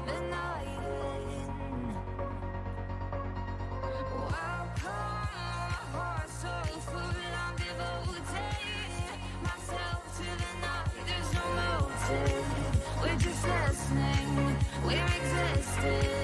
the night in. Welcome, my heart so full, I'm devoting myself to the night. There's no motive, we're just listening, we're existing.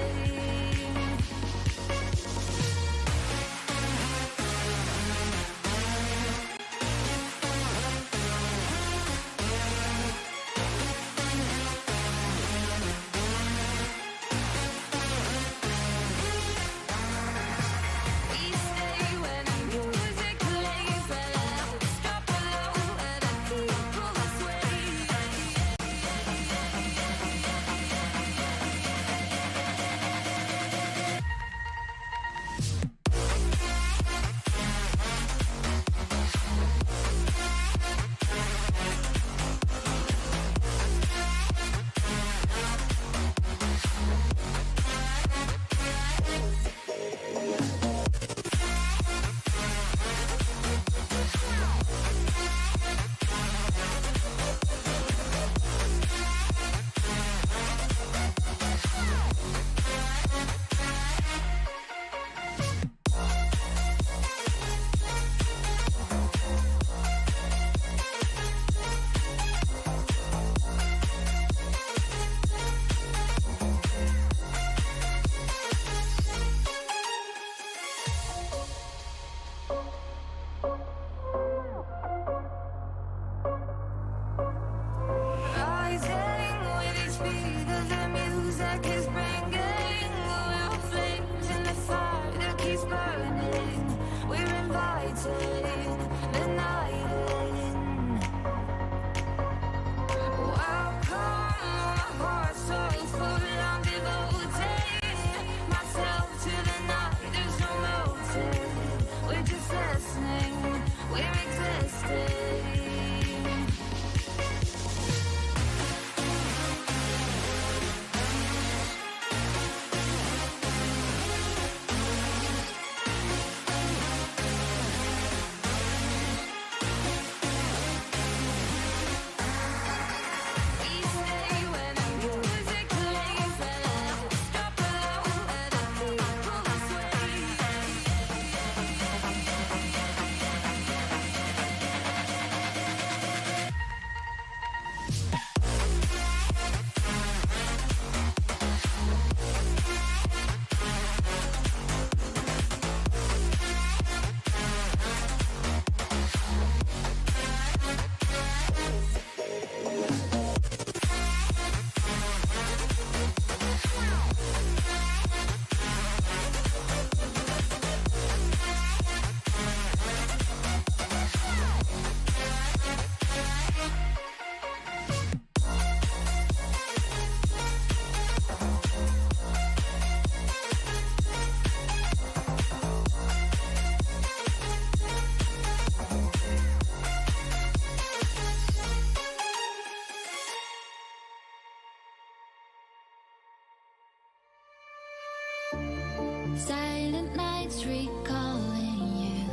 Silent nights recalling you,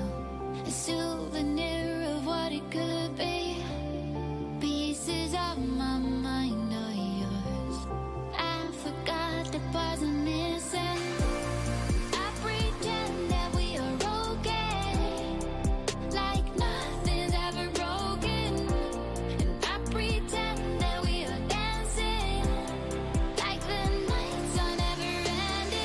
a souvenir of what it could be. Pieces of my mind are yours. I forgot the parts I'm missing. I pretend that we are okay, like nothing's ever broken. And I pretend that we are dancing, like the nights are never ending.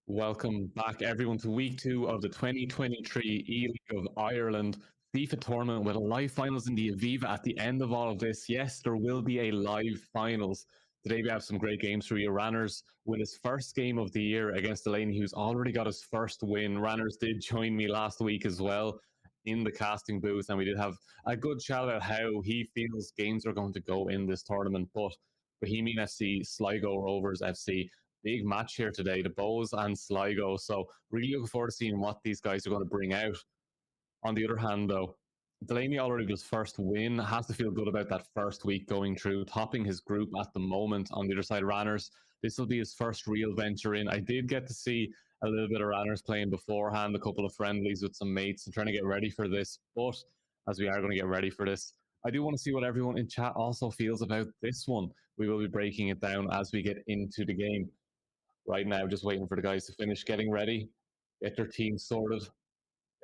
Welcome back, everyone, to week 2 of the 2023 E-League of Ireland FIFA tournament with live finals in the Aviva at the end of all of this. Yes, there will be a live finals. Today we have some great games for you. Ranners win his first game of the year against Delaney, who's already got his first win. Ranners did join me last week as well in the casting booth, and we did have a good chat about how he feels games are going to go in this tournament. But Bohemian FC, Sligo Rovers FC, big match here today, the Bows and Sligo. So really looking forward to seeing what these guys are going to bring out. On the other hand, though, Delaney already his first win, has to feel good about that first week going through, topping his group at the moment. On the other side, Ranners, this will be his first real venture in. I did get to see a little bit of Ranners playing beforehand, a couple of friendlies with some mates and trying to get ready for this. But as we are going to get ready for this, I do want to see what everyone in chat also feels about this one. We will be breaking it down as we get into the game. Right now, just waiting for the guys to finish getting ready, get their team sorted,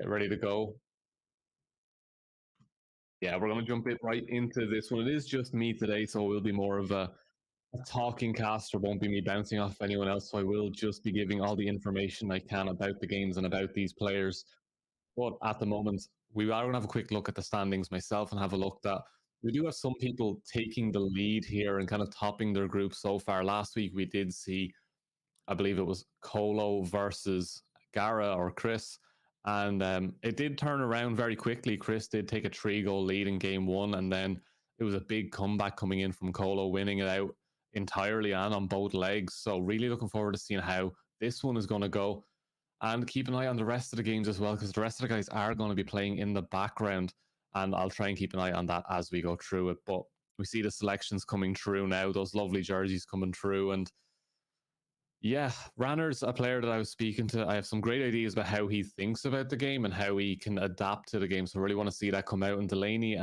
get ready to go. Yeah, we're going to jump it right into this one. It is just me today, so it will be more of a talking cast. Or won't be me bouncing off anyone else. So I will just be giving all the information I can about the games and about these players. But at the moment, we are going to have a quick look at the standings myself and have a look that we do have some people taking the lead here and kind of topping their group so far. Last week, we did see, I believe it was Colo versus Gara or Chris. And it did turn around very quickly. Chris did take a 3-goal lead in game 1. And then it was a big comeback coming in from Colo, winning it out entirely and on both legs. So really looking forward to seeing how this one is going to go. And keep an eye on the rest of the games as well, because the rest of the guys are going to be playing in the background. And I'll try and keep an eye on that as we go through it. But we see the selections coming through now, those lovely jerseys coming through. And yeah, Ranner's a player that I was speaking to. I have some great ideas about how he thinks about the game and how he can adapt to the game. So I really want to see that come out. And Delaney,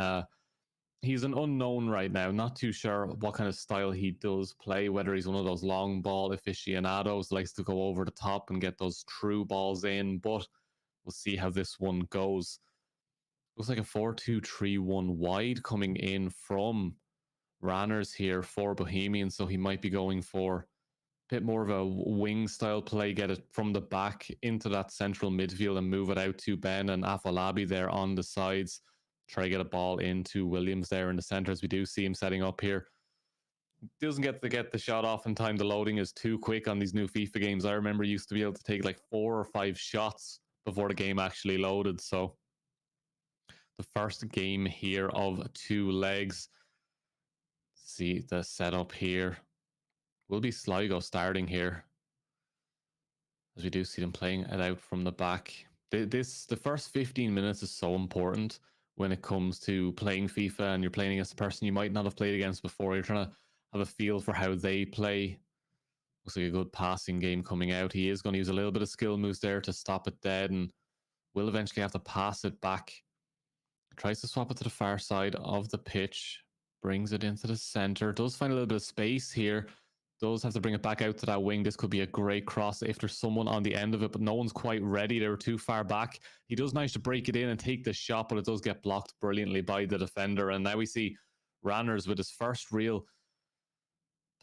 he's an unknown right now. Not too sure what kind of style he does play, whether he's one of those long ball aficionados, likes to go over the top and get those true balls in. But we'll see how this one goes. Looks like a 4-2-3-1 wide coming in from Ranners here for Bohemian. So he might be going for bit more of a wing style play, get it from the back into that central midfield and move it out to Ben and Afolabi there on the sides. Try to get a ball into Williams there in the centre, as we do see him setting up here. Doesn't get to get the shot off in time. The loading is too quick on these new FIFA games. I remember used to be able to take like 4 or 5 shots before the game actually loaded. So the first game here of 2 legs. See the setup here. Will be Sligo starting here, as we do see them playing it out from the back. The first 15 minutes is so important when it comes to playing FIFA and you're playing against a person you might not have played against before. You're trying to have a feel for how they play. Looks like a good passing game coming out. He is going to use a little bit of skill moves there to stop it dead and will eventually have to pass it back. Tries to swap it to the far side of the pitch. Brings it into the center. Does find a little bit of space here. Does have to bring it back out to that wing. This could be a great cross if there's someone on the end of it, but no one's quite ready. They were too far back. He does manage to break it in and take the shot, but it does get blocked brilliantly by the defender. And now we see Ranners with his first real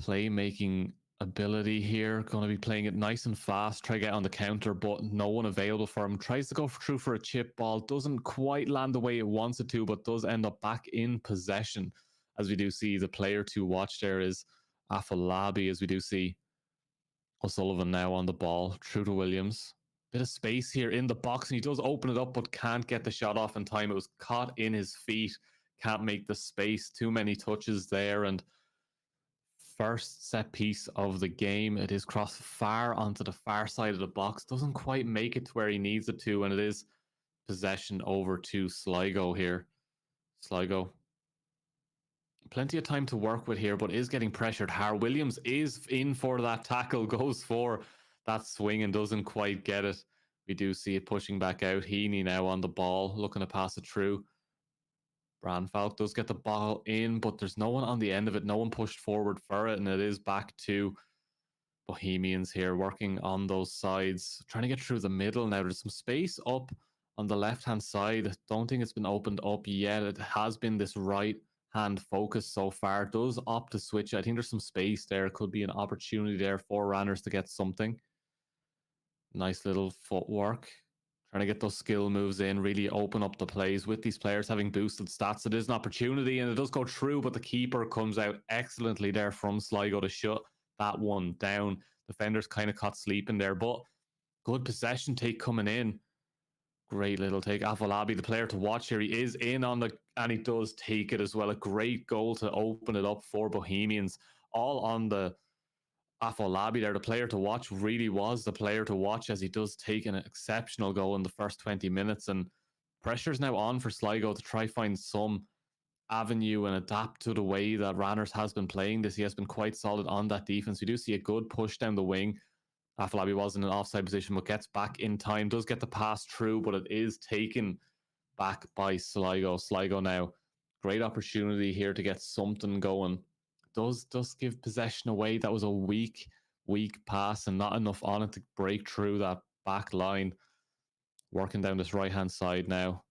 playmaking ability here. Going to be playing it nice and fast. Try to get on the counter, but no one available for him. Tries to go through for a chip ball. Doesn't quite land the way it wants it to, but does end up back in possession. As we do see, the player to watch there is Afolabi, as we do see O'Sullivan now on the ball, through to Williams. Bit of space here in the box, and he does open it up, but can't get the shot off in time. It was caught in his feet. Can't make the space. Too many touches there, and first set piece of the game. It is crossed far onto the far side of the box. Doesn't quite make it to where he needs it to, and it is possession over to Sligo here. Sligo, plenty of time to work with here, but is getting pressured hard. Williams is in for that tackle, goes for that swing and doesn't quite get it. We do see it pushing back out. Heaney now on the ball, looking to pass it through. Branfalk does get the ball in, but there's no one on the end of it. No one pushed forward for it, and it is back to Bohemians here, working on those sides, trying to get through the middle. Now there's some space up on the left-hand side. Don't think it's been opened up yet. It has been this right-hand focus so far. Does opt to switch. I think there's some space there. Could be an opportunity there for Ranners to get something. Nice little footwork. Trying to get those skill moves in, really open up the plays with these players having boosted stats. It is an opportunity and it does go through, but the keeper comes out excellently there from Sligo to shut that one down. Defenders kind of caught sleeping there, but good possession take coming in. Great little take. Afolabi, the player to watch here. He is in on the, and he does take it as well. A great goal to open it up for Bohemians. All on the Afolabi there. The player to watch really was the player to watch, as he does take an exceptional goal in the first 20 minutes. And pressure's now on for Sligo to try find some avenue and adapt to the way that Ranners has been playing this. He has been quite solid on that defense. We do see a good push down the wing. Afolabi was in an offside position, but gets back in time, does get the pass through, but it is taken back by Sligo. Sligo now, great opportunity here to get something going. Does give possession away. That was a weak pass and not enough on it to break through that back line. Working down this right-hand side now.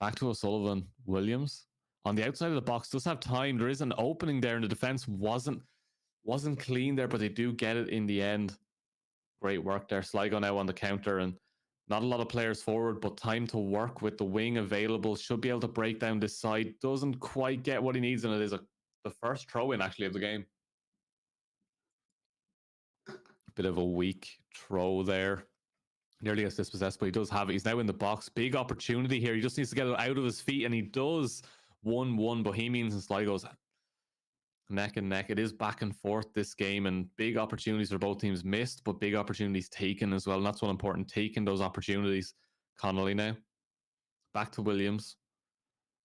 Back to O'Sullivan. Williams on the outside of the box does have time. There is an opening there, and the defense wasn't clean there, but they do get it in the end. Great work there. Sligo now on the counter, and not a lot of players forward, but time to work with the wing available. Should be able to break down this side. Doesn't quite get what he needs, and it is the first throw-in actually of the game. Bit of a weak throw there. Nearly gets dispossessed, but he does have it. He's now in the box. Big opportunity here. He just needs to get it out of his feet, and he does. 1-1 Bohemians and Sligo's neck and neck. It is back and forth this game, and big opportunities for both teams missed, but big opportunities taken as well. And that's what important, taking those opportunities. Connolly now. Back to Williams.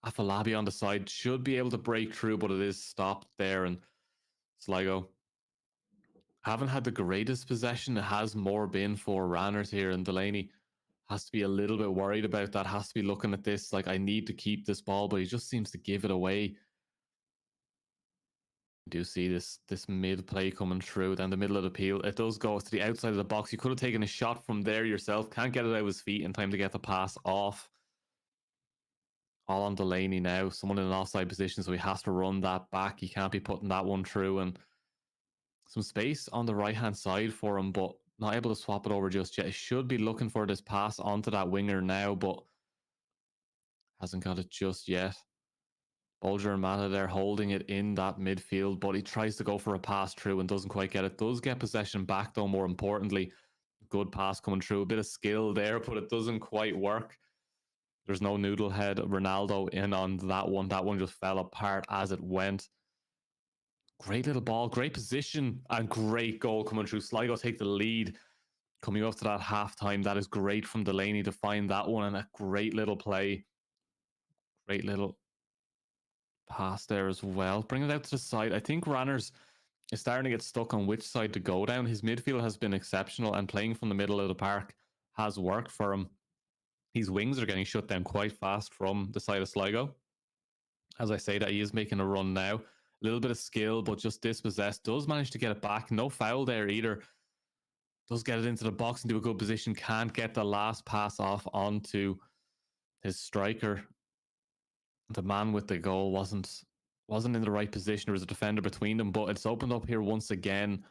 Afolabi on the side should be able to break through, but it is stopped there. And Sligo haven't had the greatest possession. It has more been for Ranners here, and Delaney has to be a little bit worried about that. Has to be looking at this like, I need to keep this ball, but he just seems to give it away. Do see this mid play coming through down the middle of the peel. It does go to the outside of the box. You could have taken a shot from there yourself. Can't get it out of his feet in time to get the pass off. All on Delaney now. Someone in an offside position, so he has to run that back. He can't be putting that one through. And some space on the right hand side for him, but not able to swap it over just yet. He should be looking for this pass onto that winger now, but hasn't got it just yet. Bolger and Mata there holding it in that midfield, but he tries to go for a pass through and doesn't quite get it. Does get possession back though, more importantly. Good pass coming through. A bit of skill there, but it doesn't quite work. There's no noodlehead Ronaldo in on that one. That one just fell apart as it went. Great little ball, great position, and great goal coming through. Sligo take the lead coming up to that halftime. That is great from Delaney to find that one, and a great little play. Great little pass there as well. Bring it out to the side. I think Ranners is starting to get stuck on which side to go down. His midfield has been exceptional, and playing from the middle of the park has worked for him. His wings are getting shut down quite fast from the side of Sligo. As I say that, he is making a run now. A little bit of skill, but just dispossessed. Does manage to get it back. No foul there either. Does get it into the box into a good position. Can't get the last pass off onto his striker. The man with the goal wasn't in the right position. There was a defender between them, but it's opened up here once again.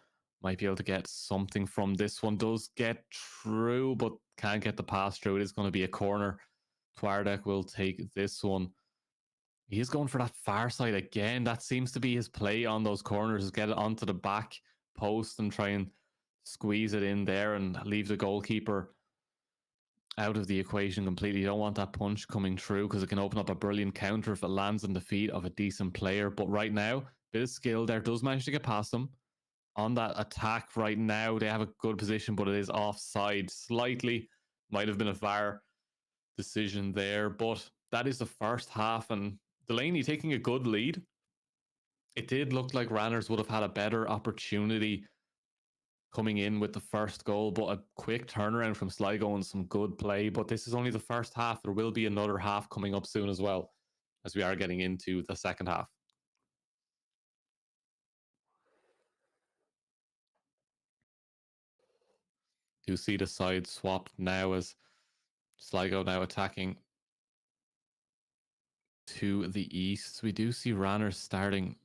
Might be able to get something from this one. Does get through, but can't get the pass through. It is going to be a corner. Twardek will take this one. He is going for that far side again. That seems to be his play on those corners, is get it onto the back post and try and squeeze it in there and leave the goalkeeper out of the equation completely. You don't want that punch coming through because it can open up a brilliant counter if it lands on the feet of a decent player. But right now, bit of skill there. Does manage to get past them on that attack right now. They have a good position, but it is offside slightly. Might have been a VAR decision there, but that is the first half, and Delaney taking a good lead. It did look like Ranners would have had a better opportunity coming in with the first goal, but a quick turnaround from Sligo and some good play. But this is only the first half. There will be another half coming up soon as well, as we are getting into the second half. You see the side swapped now as Sligo now attacking to the east. We do see Ranners starting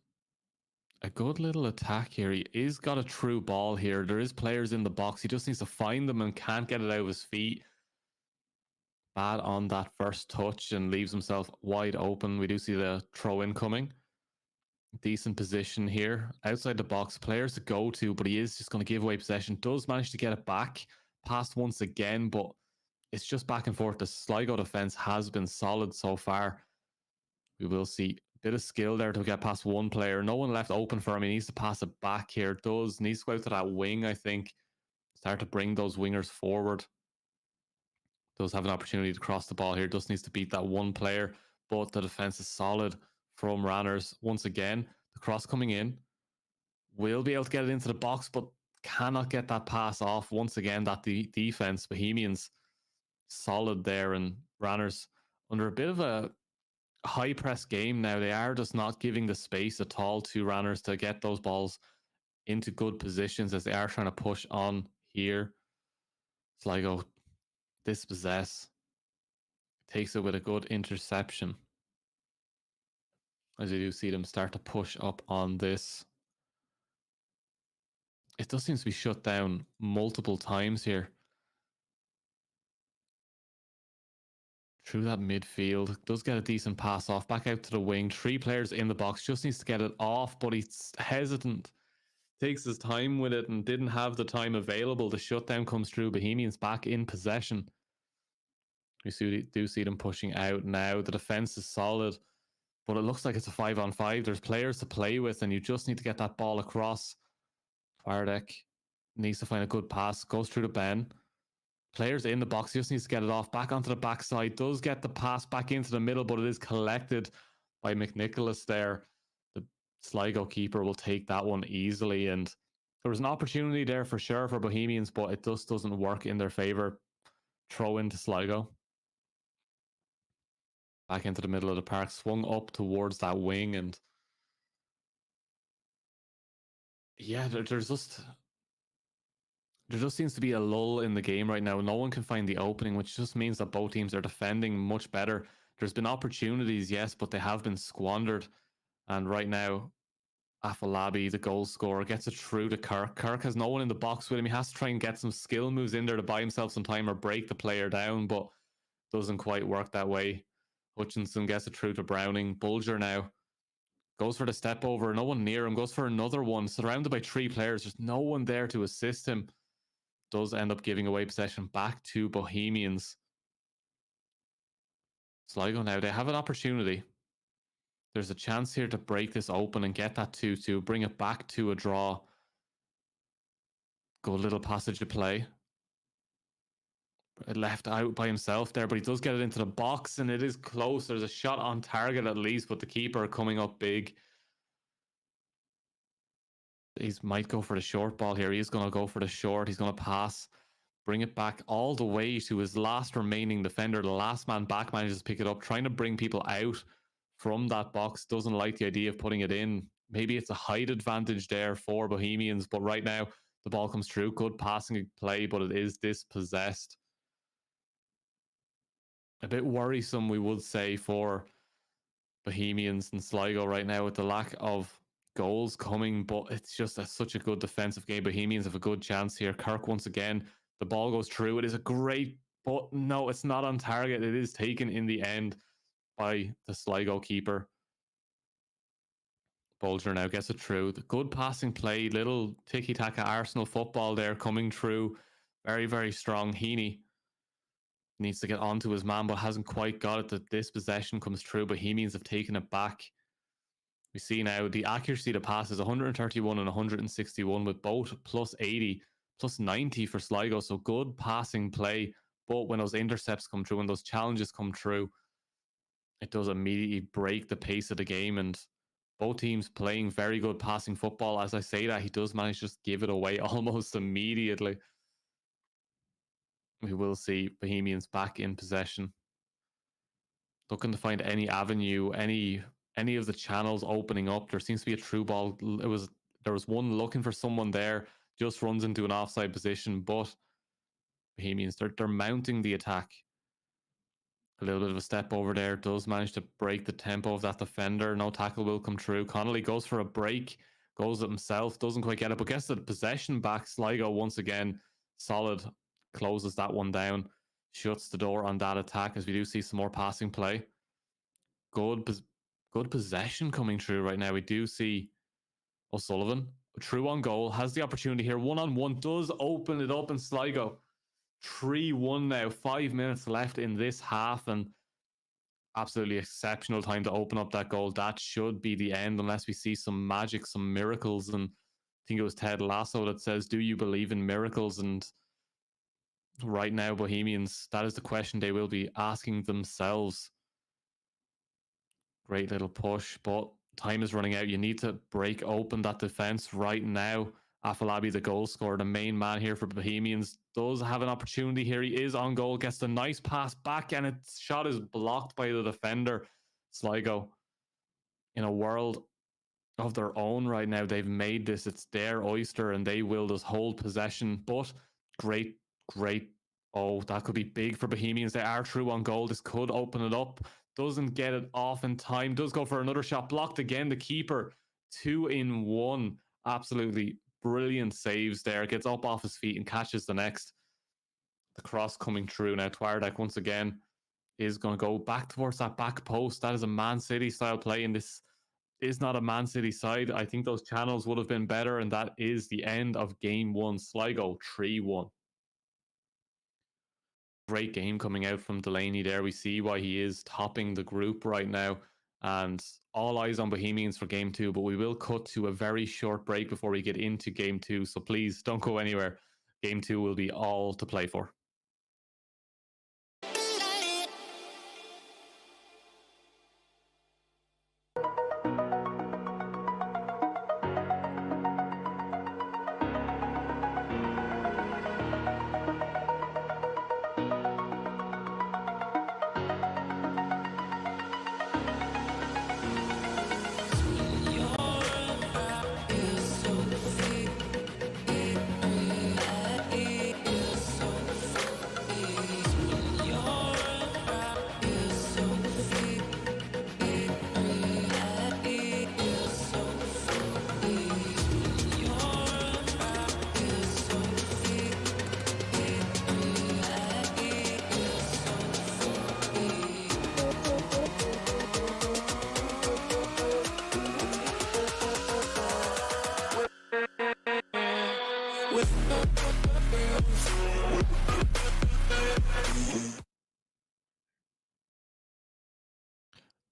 A good little attack here. He is got a true ball here. There is players in the box. He just needs to find them and can't get it out of his feet. Bad on that first touch and leaves himself wide open. We do see the throw in coming. Decent position here. Outside the box, players to go to, but he is just going to give away possession. Does manage to get it back. Passed once again, but it's just back and forth. The Sligo defense has been solid so far. We will see a bit of skill there to get past one player. No one left open for him. He needs to pass it back here. Needs to go out to that wing, I think. Start to bring those wingers forward. Does have an opportunity to cross the ball here. Just needs to beat that one player, but the defense is solid from Ranners. Once again, the cross coming in. Will be able to get it into the box, but cannot get that pass off. Once again, that defense, Bohemians, solid there, and Ranners under a bit of a high press game now. They are just not giving the space at all to Ranners to get those balls into good positions as they are trying to push on here. Sligo dispossess. Takes it with a good interception. As you do see them start to push up on this. It does seem to be shut down multiple times here. Through that midfield. Does get a decent pass off. Back out to the wing. 3 players in the box. Just needs to get it off, but he's hesitant. Takes his time with it and didn't have the time available. The shutdown comes through. Bohemians back in possession. We do see them pushing out now. The defense is solid, but it looks like it's a 5-on-5. There's players to play with, and you just need to get that ball across. Fardek needs to find a good pass. Goes through the Ben. Players in the box. He just needs to get it off. Back onto the backside. Does get the pass back into the middle, but it is collected by McNicholas there. The Sligo keeper will take that one easily, and there was an opportunity there for sure for Bohemians, but it just doesn't work in their favour. Throw into Sligo. Back into the middle of the park. Swung up towards that wing, and yeah, there just seems to be a lull in the game right now. No one can find the opening, which just means that both teams are defending much better. There's been opportunities, yes, but they have been squandered. And right now, Afolabi, the goal scorer, gets it through to Kirk. Kirk has no one in the box with him. He has to try and get some skill moves in there to buy himself some time or break the player down, but doesn't quite work that way. Hutchinson gets it through to Browning. Bulger now goes for the step over. No one near him. Goes for another one. Surrounded by 3 players. There's no one there to assist him. Does end up giving away possession back to Bohemians. Sligo now, they have an opportunity. There's a chance here to break this open and get that 2-2, bring it back to a draw. Good little passage of play. Left out by himself there, but he does get it into the box, and it is close. There's a shot on target at least, but the keeper coming up big. He might go for the short ball here. He's going to go for the short. He's going to pass. Bring it back all the way to his last remaining defender. The last man back manages to pick it up, trying to bring people out from that box. Doesn't like the idea of putting it in. Maybe it's a height advantage there for Bohemians, but right now the ball comes through. Good passing play, but it is dispossessed. A bit worrisome, we would say, for Bohemians and Sligo right now with the lack of goals coming, but it's just such a good defensive game. Bohemians have a good chance here. Kirk once again. The ball goes through. It is a great, but no, it's not on target. It is taken in the end by the Sligo keeper. Bulger now gets it through. The good passing play, little tiki-taka Arsenal football there coming through. Very, very strong. Heaney needs to get onto his man, but hasn't quite got it. That this possession comes through. Bohemians have taken it back. We see now the accuracy to pass is 131 and 161 with both plus 80. Plus 90 for Sligo, so good passing play. But when those intercepts come through, when those challenges come through, it does immediately break the pace of the game. And both teams playing very good passing football. As I say that, he does manage to just give it away almost immediately. We will see Bohemians back in possession. Looking to find any avenue, any of the channels opening up. There seems to be a through ball. There was one looking for someone there. Just runs into an offside position, but Bohemians, they're mounting the attack. A little bit of a step over there. Does manage to break the tempo of that defender. No tackle will come through. Connolly goes for a break. Goes it himself, doesn't quite get it, but gets the possession back. Sligo once again, solid, closes that one down, shuts the door on that attack as we do see some more passing play. Good possession coming through right now. We do see O'Sullivan, true on goal, has the opportunity here. 1-on-1, does open it up in Sligo. 3-1 now, 5 minutes left in this half, and absolutely exceptional time to open up that goal. That should be the end unless we see some magic, some miracles. And I think it was Ted Lasso that says, do you believe in miracles? And right now, Bohemians, that is the question they will be asking themselves. Great little push, but time is running out. You need to break open that defense right now. Afolabi, the goal scorer, the main man here for Bohemians, does have an opportunity here. He is on goal, gets a nice pass back, and its shot is blocked by the defender. Sligo, in a world of their own right now, they've made this. It's their oyster, and they will just hold possession. But great. Oh, that could be big for Bohemians. They are true on goal. This could open it up. Doesn't get it off in time. Does go for another shot. Blocked again. The keeper, 2-in-1. Absolutely brilliant saves there. Gets up off his feet and catches the next. The cross coming through now. Twardek once again is going to go back towards that back post. That is a Man City style play, and this is not a Man City side. I think those channels would have been better, and that is the end of game one. Sligo 3-1. Great game coming out from Delaney there. We see why he is topping the group right now, and all eyes on Bohemians for game two, but we will cut to a very short break before we get into game two, so please don't go anywhere. Game two will be all to play for.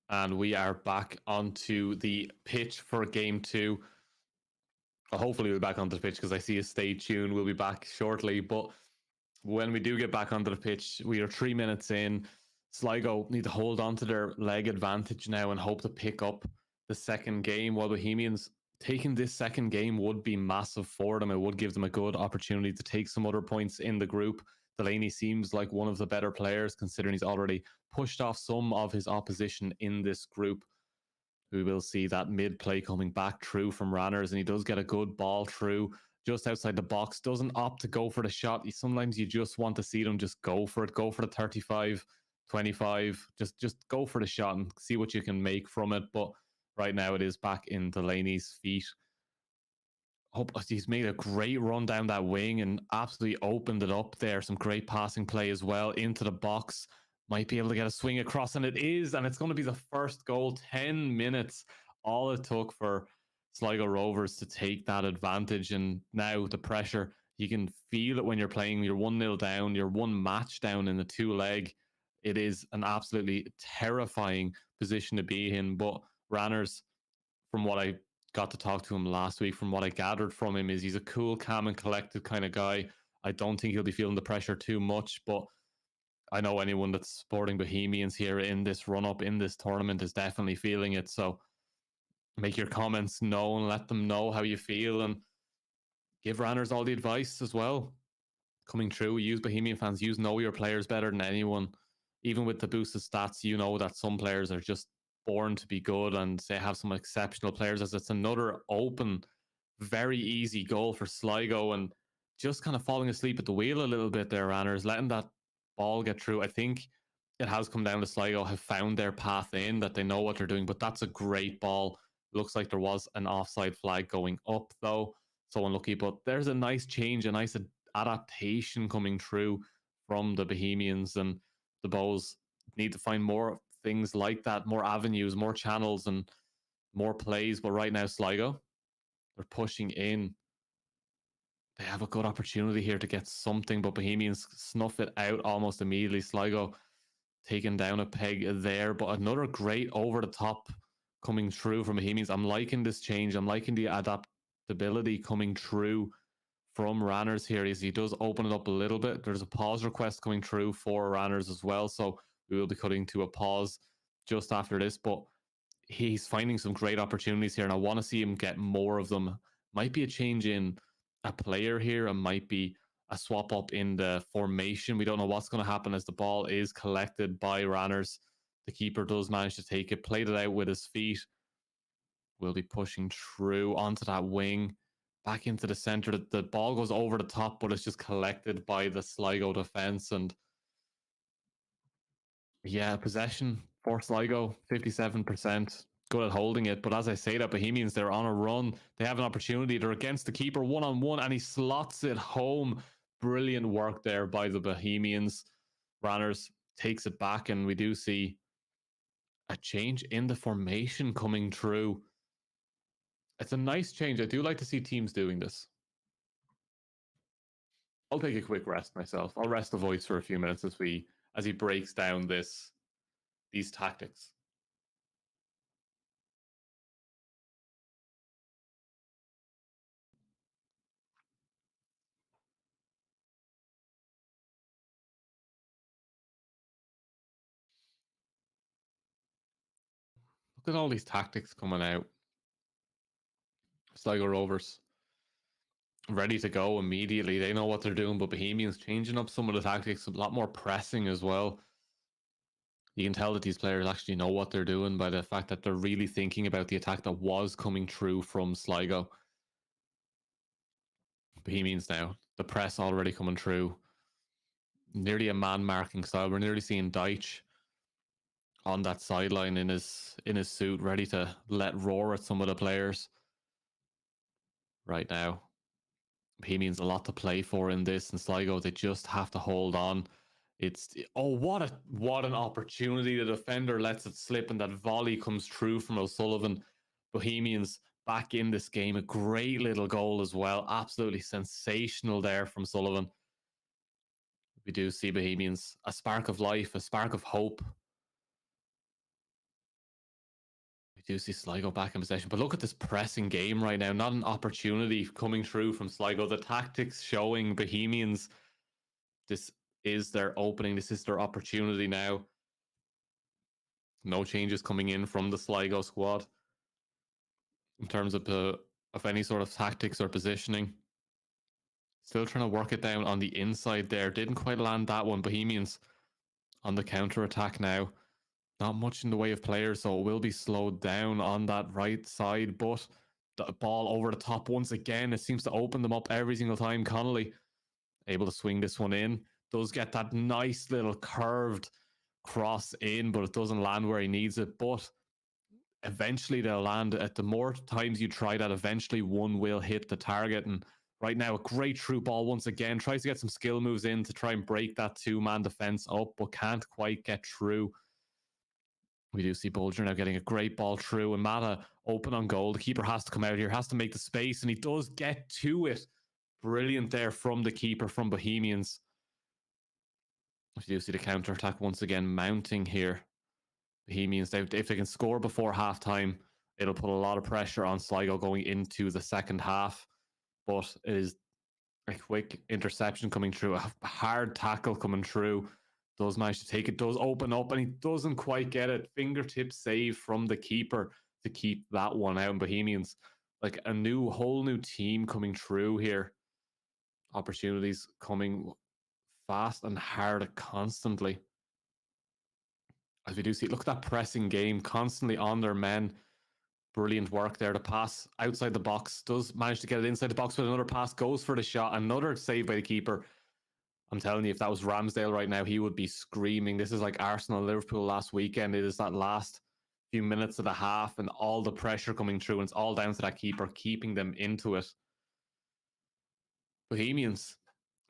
And we are back onto the pitch for game two. Hopefully we'll be back onto the pitch because I see a stay tuned. We'll be back shortly. But when we do get back onto the pitch, we are 3 minutes in. Sligo need to hold on to their leg advantage now and hope to pick up the second game, while Bohemians taking this second game would be massive for them. It would give them a good opportunity to take some other points in the group. Delaney seems like one of the better players, considering he's already pushed off some of his opposition in this group. We will see that mid play coming back through from Ranners, and he does get a good ball through just outside the box. Doesn't opt to go for the shot. Sometimes you just want to see them just go for it. Go for the 35, 25. Just go for the shot and see what you can make from it. But right now it is back in Delaney's feet. He's made a great run down that wing and absolutely opened it up there. Some great passing play as well into the box. Might be able to get a swing across, and it is, and it's going to be the first goal. 10 minutes, all it took for Sligo Rovers to take that advantage, and now the pressure, you can feel it when you're playing. You're 1-0 down, you're one match down in the two leg. It is an absolutely terrifying position to be in, but Ranners, from what I got to talk to him last week, from what I gathered from him, is he's a cool, calm and collected kind of guy. I don't think he'll be feeling the pressure too much, but I know anyone that's supporting Bohemians here in this run-up, in this tournament, is definitely feeling it. So make your comments known, let them know how you feel, and give Ranners all the advice as well. Coming through, use Bohemian fans, know your players better than anyone. Even with the boosted stats, you know that some players are just born to be good, and they have some exceptional players. As it's another open, very easy goal for Sligo, and just kind of falling asleep at the wheel a little bit there, Ranners, letting that ball get through. I think it has come down to Sligo have found their path in, that they know what they're doing, but that's a great ball. Looks like there was an offside flag going up, though. So unlucky, but there's a nice change, a nice adaptation coming through from the Bohemians, and the Bows need to find more things like that, more avenues, more channels, and more plays. But right now, Sligo, they're pushing in. They have a good opportunity here to get something, but Bohemians snuff it out almost immediately. Sligo taking down a peg there, but another great over the top coming through from Bohemians. I'm liking this change. I'm liking the adaptability coming through from Ranners here, as he does open it up a little bit. There's a pause request coming through for Ranners as well, so we will be cutting to a pause just after this, but he's finding some great opportunities here, and I want to see him get more of them. Might be a change in a player here, and might be a swap up in the formation. We don't know what's going to happen as the ball is collected by Ranners. The keeper does manage to take it, played it out with his feet. Will be pushing through onto that wing, back into the center. The ball goes over the top, but it's just collected by the Sligo defense. And yeah, possession for Sligo, 57%. Good at holding it. But as I say that, Bohemians, they're on a run. They have an opportunity. They're against the keeper one-on-one, and he slots it home. Brilliant work there by the Bohemians. Ranners takes it back, and we do see a change in the formation coming through. It's a nice change. I do like to see teams doing this. I'll take a quick rest myself. I'll rest the voice for a few minutes as he breaks down these tactics. Look at all these tactics coming out. Sligo Rovers ready to go immediately. They know what they're doing, but Bohemians changing up some of the tactics, a lot more pressing as well. You can tell that these players actually know what they're doing by the fact that they're really thinking about the attack that was coming through from Sligo. Bohemians now, the press already coming through. Nearly a man marking style. We're nearly seeing Deitch on that sideline in his suit, ready to let roar at some of the players right now. Bohemians a lot to play for in this, and Sligo, they just have to hold on. It's what an opportunity. The defender lets it slip, and that volley comes through from O'Sullivan. Bohemians back in this game. A great little goal as well. Absolutely sensational there from Sullivan. We do see Bohemians, a spark of life, a spark of hope. We do see Sligo back in possession, but look at this pressing game right now. Not an opportunity coming through from Sligo. The tactics showing Bohemians this is their opening. This is their opportunity now. No changes coming in from the Sligo squad in terms of any sort of tactics or positioning. Still trying to work it down on the inside there. Didn't quite land that one. Bohemians on the counter attack now. Not much in the way of players, so it will be slowed down on that right side, but the ball over the top once again. It seems to open them up every single time. Connolly able to swing this one in. Does get that nice little curved cross in, but it doesn't land where he needs it. But eventually they'll land. At the more times you try that, eventually one will hit the target. And right now, a great through ball once again. Tries to get some skill moves in to try and break that two-man defense up, but can't quite get through. We do see Bolger now getting a great ball through, and Mata open on goal. The keeper has to come out here, has to make the space, and he does get to it. Brilliant there from the keeper from Bohemians. We do see the counter attack once again mounting here. Bohemians, if they can score before halftime, it'll put a lot of pressure on Sligo going into the second half. But it is a quick interception coming through, a hard tackle coming through. Does manage to take it, does open up, and he doesn't quite get it. Fingertip save from the keeper to keep that one out. And Bohemians, like a whole new team coming through here. Opportunities coming fast and hard constantly. As we do see, look at that pressing game, constantly on their men. Brilliant work there. The pass outside the box, does manage to get it inside the box, but another pass goes for the shot. Another save by the keeper. I'm telling you, if that was Ramsdale right now, he would be screaming. This is like Arsenal and Liverpool last weekend. It is that last few minutes of the half and all the pressure coming through, and it's all down to that keeper keeping them into it. Bohemians,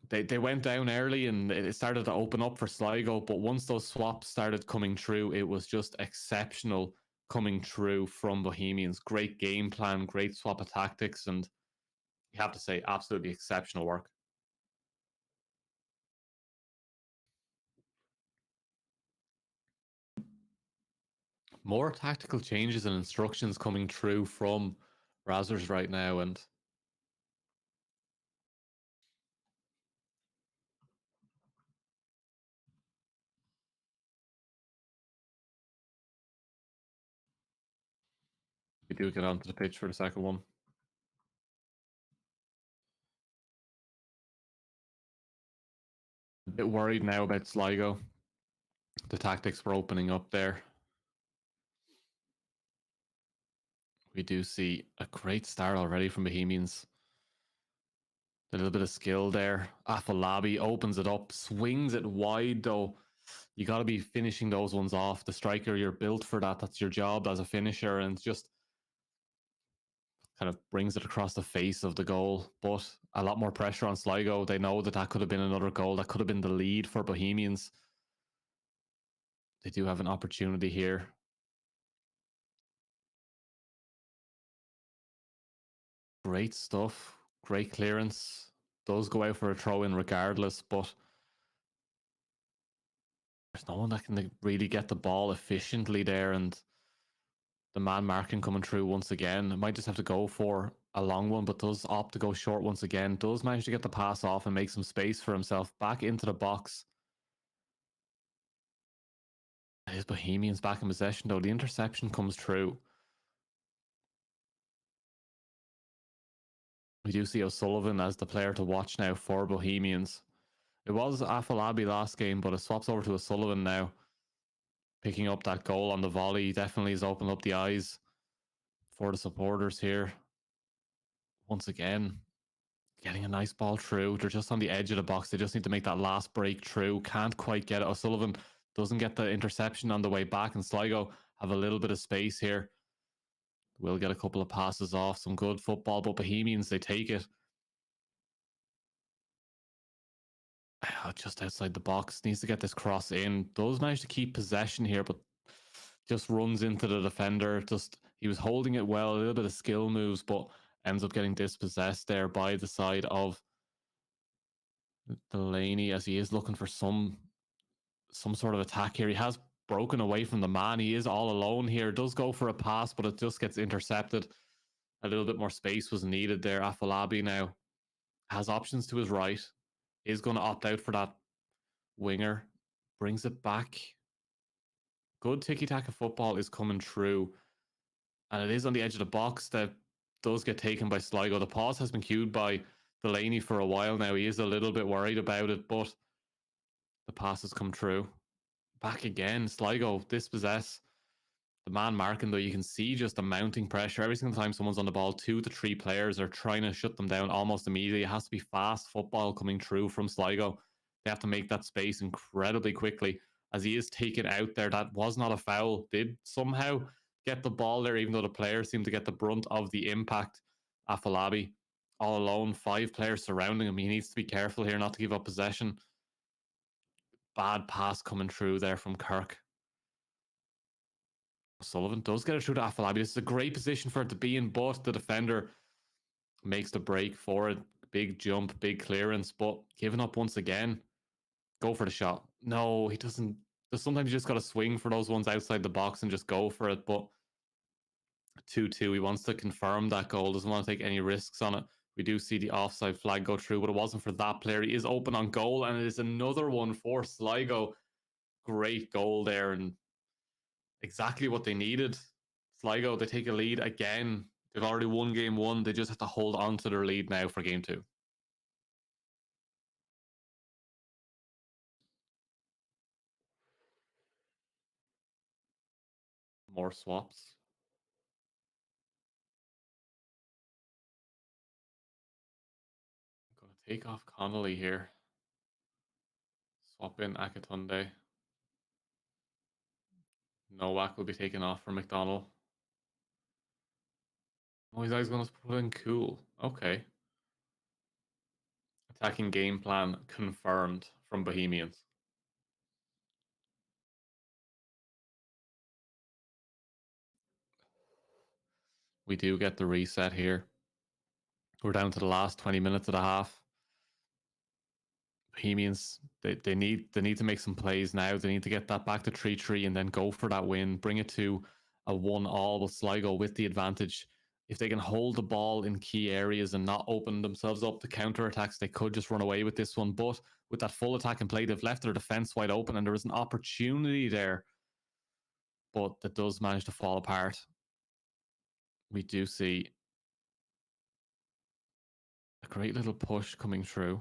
they went down early and it started to open up for Sligo, but once those swaps started coming through, it was just exceptional coming through from Bohemians. Great game plan, great swap of tactics, and you have to say, absolutely exceptional work. More tactical changes and instructions coming through from Razzers right now, and we do get onto the pitch for the second one. A bit worried now about Sligo. The tactics were opening up there. We do see a great start already from Bohemians. A little bit of skill there. Afolabi opens it up, swings it wide though. You got to be finishing those ones off. The striker, you're built for that. That's your job as a finisher, and just kind of brings it across the face of the goal. But a lot more pressure on Sligo. They know that could have been another goal. That could have been the lead for Bohemians. They do have an opportunity here. Great stuff. Great clearance. Does go out for a throw in regardless, but there's no one that can really get the ball efficiently there, and the man marking coming through once again. Might just have to go for a long one, but does opt to go short once again. Does manage to get the pass off and make some space for himself back into the box. His Bohemians back in possession though. The interception comes through. We do see O'Sullivan as the player to watch now for Bohemians. It was Afolabi last game, but it swaps over to O'Sullivan now. Picking up that goal on the volley definitely has opened up the eyes for the supporters here. Once again, getting a nice ball through. They're just on the edge of the box. They just need to make that last break through. Can't quite get it. O'Sullivan doesn't get the interception on the way back, and Sligo have a little bit of space here. Will get a couple of passes off. Some good football, but Bohemians, they take it. Just outside the box. Needs to get this cross in. Does manage to keep possession here, but just runs into the defender. He was holding it well, a little bit of skill moves, but ends up getting dispossessed there by the side of Delaney, as he is looking for some sort of attack here. He has broken away from the man. He is all alone here. Does go for a pass, but it just gets intercepted. A little bit more space was needed there. Afolabi now has options to his right. Is going to opt out for that winger. Brings it back. Good tiki-taka football is coming through. And it is on the edge of the box that does get taken by Sligo. The pause has been cued by Delaney for a while now. He is a little bit worried about it, but the pass has come through. Back again. Sligo dispossess. The man marking, though, you can see just the mounting pressure. Every single time someone's on the ball, 2 to 3 players are trying to shut them down almost immediately. It has to be fast football coming through from Sligo. They have to make that space incredibly quickly. As he is taken out there, that was not a foul. Did somehow get the ball there, even though the players seem to get the brunt of the impact. Afolabi, all alone, 5 players surrounding him. He needs to be careful here not to give up possession. Bad pass coming through there from Kirk. Sullivan does get it through to Afolabi. This is a great position for it to be in, but the defender makes the break for it. Big jump, big clearance, but giving up once again. Go for the shot. No, he doesn't. Sometimes you just got to swing for those ones outside the box and just go for it, but 2-2. He wants to confirm that goal. Doesn't want to take any risks on it. We do see the offside flag go through, but it wasn't for that player. He is open on goal, and it is another one for Sligo. Great goal there, and exactly what they needed. Sligo, they take a lead again. They've already won game 1. They just have to hold on to their lead now for game 2. More swaps. I'm going to take off Connolly here. Swap in Akatunde. Novak will be taken off for McDonald. Oh, he's always going to put in Cool. Okay. Attacking game plan confirmed from Bohemians. We do get the reset here. We're down to the last 20 minutes of the half. Bohemians, they need to make some plays now. They need to get that back to 3-3 and then go for that win. Bring it to a 1-1 with Sligo with the advantage. If they can hold the ball in key areas and not open themselves up to counter attacks, they could just run away with this one. But with that full attack in play, they've left their defense wide open, and there is an opportunity there, but that does manage to fall apart. We do see a great little push coming through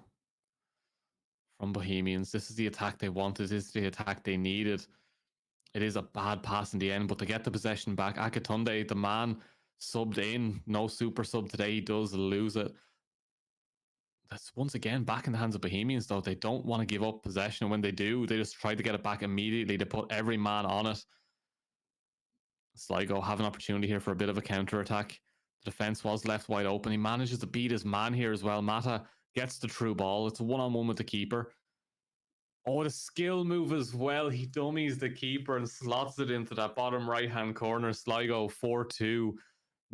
from Bohemians. This is the attack they wanted. This is the attack they needed. It is a bad pass in the end, but to get the possession back, Akatunde, the man subbed in, no super sub today, he does lose it. That's once again back in the hands of Bohemians, though. They don't want to give up possession. When they do, they just try to get it back immediately. They put every man on it. Sligo have an opportunity here for a bit of a counter attack. The defense was left wide open. He manages to beat his man here as well. Mata gets the true ball. It's a one-on-one with the keeper. Oh, the skill move as well. He dummies the keeper and slots it into that bottom right-hand corner. Sligo 4-2.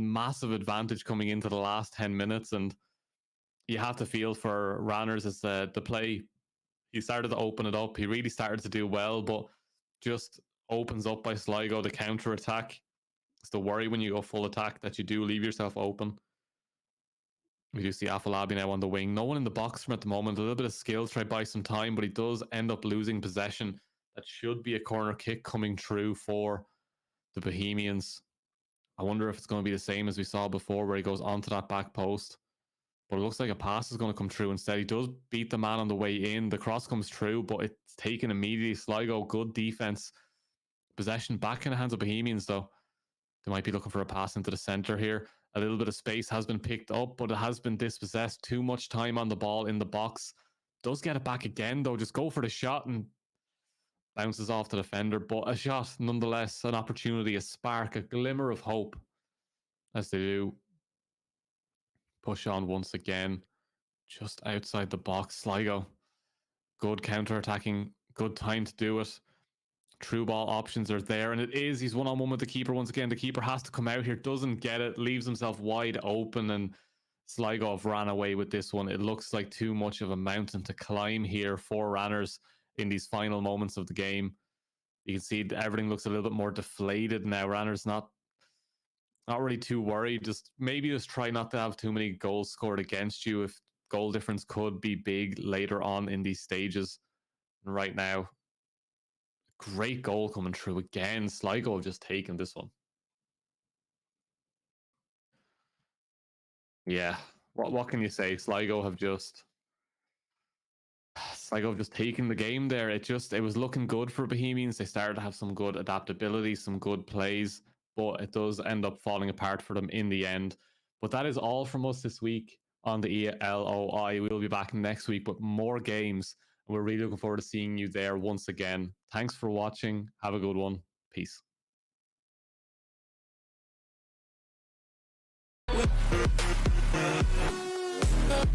Massive advantage coming into the last 10 minutes. And you have to feel for Ranners as the play. He started to open it up. He really started to do well, but just opens up by Sligo. The counter attack. It's the worry when you go full attack that you do leave yourself open. We do see Afolabi now on the wing. No one in the box from at the moment. A little bit of skill, try to buy some time, but he does end up losing possession. That should be a corner kick coming through for the Bohemians. I wonder if it's going to be the same as we saw before, where he goes onto that back post. But it looks like a pass is going to come through instead. He does beat the man on the way in. The cross comes through, but it's taken immediately. Sligo, good defense. Possession back in the hands of Bohemians, though. They might be looking for a pass into the centre here. A little bit of space has been picked up, but it has been dispossessed. Too much time on the ball in the box. Does get it back again, though. Just go for the shot and bounces off the defender. But a shot, nonetheless, an opportunity, a spark, a glimmer of hope as they do push on once again. Just outside the box. Sligo, good counter-attacking, good time to do it. True ball options are there, and it is. He's one-on-one with the keeper once again. The keeper has to come out here, doesn't get it, leaves himself wide open, and Sligo have ran away with this one. It looks like too much of a mountain to climb here for Ranners in these final moments of the game. You can see everything looks a little bit more deflated now. Ranners not really too worried. Just maybe just try not to have too many goals scored against you if goal difference could be big later on in these stages. And right now, great goal coming through again. Sligo have just taken this one. Yeah. What can you say? Sligo have just taken the game there. It was looking good for Bohemians. They started to have some good adaptability, some good plays, but it does end up falling apart for them in the end. But that is all from us this week on the ELOI. We will be back next week with more games. We're really looking forward to seeing you there once again. Thanks for watching. Have a good one. Peace.